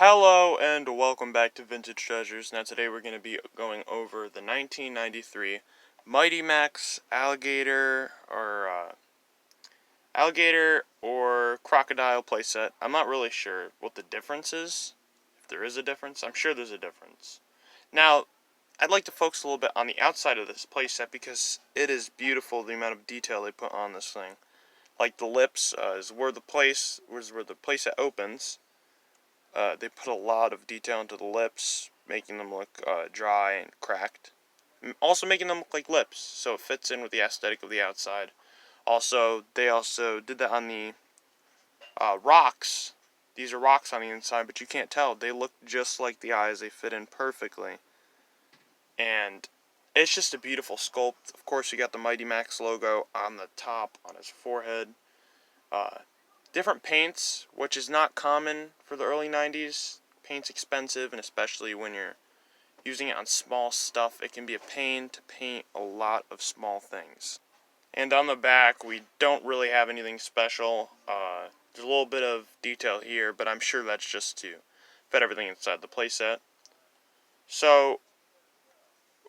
Hello and welcome back to Vintage Treasures. Now today we're going to be going over the 1993 Mighty Max alligator or crocodile playset. I'm not really sure what the difference is. If there is a difference, I'm sure there's a difference. Now, I'd like to focus a little bit on the outside of this playset because it is beautiful, the amount of detail they put on this thing. Like the lips is where the playset opens. They put a lot of detail into the lips, making them look dry and cracked. Also making them look like lips, so it fits in with the aesthetic of the outside. They also did that on the rocks. These are rocks on the inside, but you can't tell. They look just like the eyes. They fit in perfectly. And it's just a beautiful sculpt. Of course, you got the Mighty Max logo on the top, on his forehead. Different paints, which is not common for the early 90s. Paint's expensive, and especially when you're using it on small stuff, it can be a pain to paint a lot of small things. And on the back, we don't really have anything special. There's a little bit of detail here, but I'm sure that's just to fit everything inside the playset. So,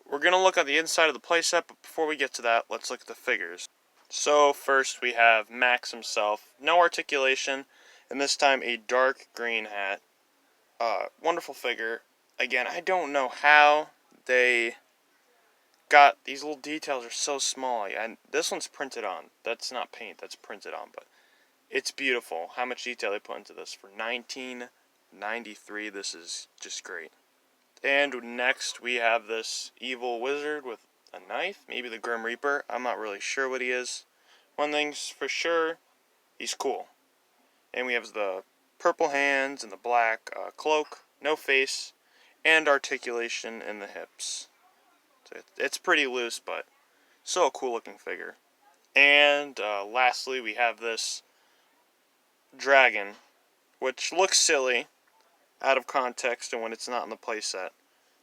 we're going to look at the inside of the playset, but before we get to that, let's look at the figures. So first we have Max himself, no articulation, and this time a dark green hat. Wonderful figure. Again, I don't know how they got these little details are so small. And this one's printed on. That's not paint, that's printed on, but it's beautiful. How much detail they put into this for 1993. This is just great. And next we have this evil wizard with a knife, maybe the Grim Reaper. I'm not really sure what he is. One thing's for sure, he's cool. And we have the purple hands and the black cloak, no face, and articulation in the hips. So it's pretty loose, but still a cool looking figure. And lastly, we have this dragon, which looks silly out of context and when it's not in the playset.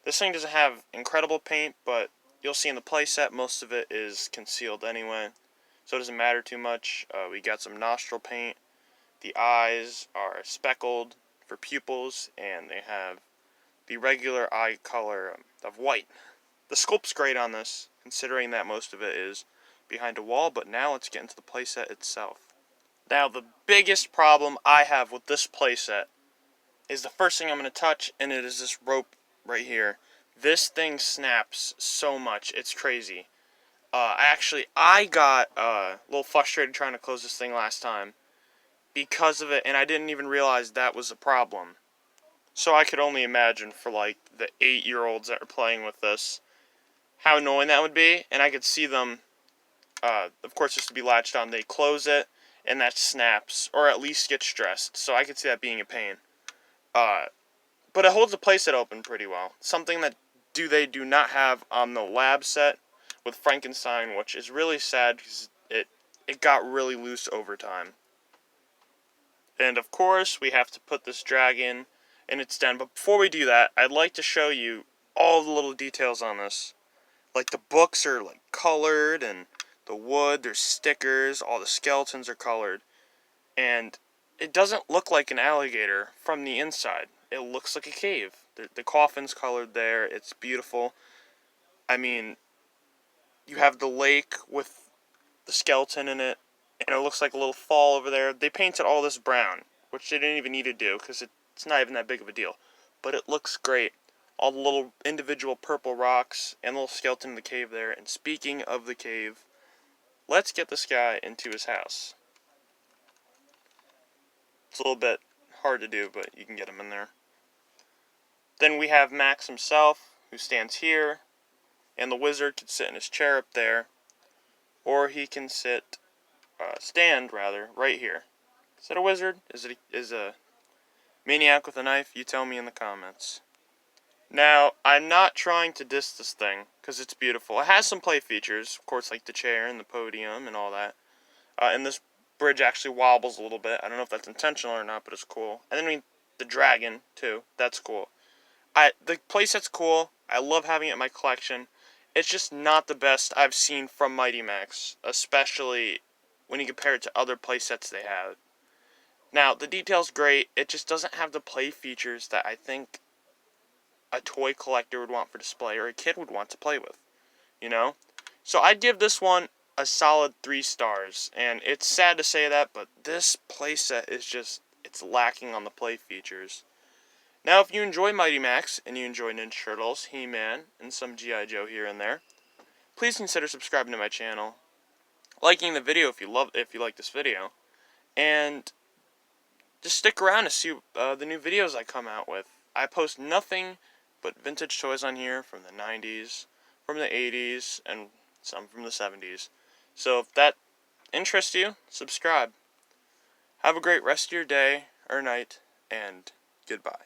This thing doesn't have incredible paint, but you'll see in the playset most of it is concealed anyway, so it doesn't matter too much. We got some nostril paint. The eyes are speckled for pupils, and they have the regular eye color of white. The sculpt's great on this, considering that most of it is behind a wall, but now let's get into the playset itself. Now, the biggest problem I have with this playset is the first thing I'm going to touch, and it is this rope right here. This thing snaps so much, it's crazy. I got a little frustrated trying to close this thing last time because of it, and I didn't even realize that was a problem. So I could only imagine for like the 8-year-olds that are playing with this, how annoying that would be. And I could see them, of course this would be latched on, they close it, and that snaps, or at least gets stressed. So I could see that being a pain. But it holds the playset open pretty well. Something that they do not have on the lab set with Frankenstein, which is really sad because it got really loose over time. And of course, we have to put this dragon in its den. But before we do that, I'd like to show you all the little details on this. Like the books are like colored, and the wood, there's stickers, all the skeletons are colored. And it doesn't look like an alligator from the inside. It looks like a cave. The coffin's colored there. It's beautiful. I mean, you have the lake with the skeleton in it, and it looks like a little fall over there. They painted all this brown, which they didn't even need to do because it's not even that big of a deal. But it looks great. All the little individual purple rocks and the little skeleton in the cave there. And speaking of the cave, let's get this guy into his house. It's a little bit hard to do, but you can get him in there. Then we have Max himself, who stands here, and the wizard can sit in his chair up there, or he can stand right here. Is that a wizard? Is a maniac with a knife? You tell me in the comments. Now, I'm not trying to diss this thing, because it's beautiful. It has some play features, of course, like the chair and the podium and all that. And this bridge actually wobbles a little bit. I don't know if that's intentional or not, but it's cool. And then the dragon, too. That's cool. The playset's cool. I love having it in my collection. It's just not the best I've seen from Mighty Max, especially when you compare it to other playsets they have. Now, the detail's great, it just doesn't have the play features that I think a toy collector would want for display or a kid would want to play with, you know? So I'd give this one a solid 3 stars, and it's sad to say that, but this playset is just, it's lacking on the play features. Now, if you enjoy Mighty Max, and you enjoy Ninja Turtles, He-Man, and some G.I. Joe here and there, please consider subscribing to my channel, liking the video if you like this video, and just stick around to see the new videos I come out with. I post nothing but vintage toys on here from the 90s, from the 80s, and some from the 70s. So if that interests you, subscribe. Have a great rest of your day or night, and goodbye.